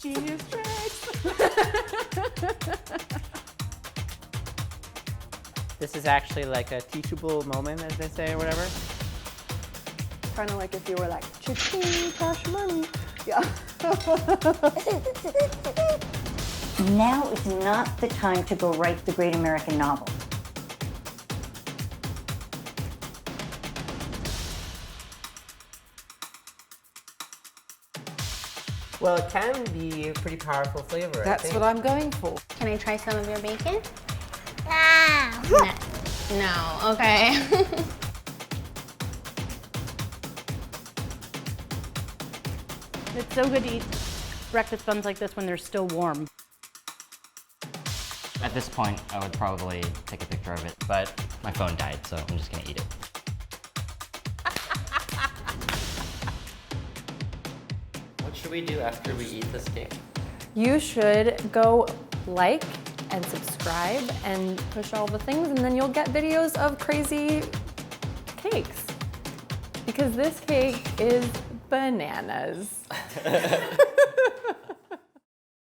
Genius tricks. This is actually like a teachable moment, as they say, or whatever. Kind of like if you were like, cha-ching, cash money. Yeah. Now is not the time to go write the great American novel. Well, it can be a pretty powerful flavor. That's what I'm going for. Can I try some of your bacon? No. No, okay. It's so good to eat breakfast buns like this when they're still warm. At this point, I would probably take a picture of it, but my phone died, so I'm just gonna eat it. What should we do after we eat this cake? You should go like and subscribe and push all the things, and then you'll get videos of crazy cakes. Because this cake is bananas.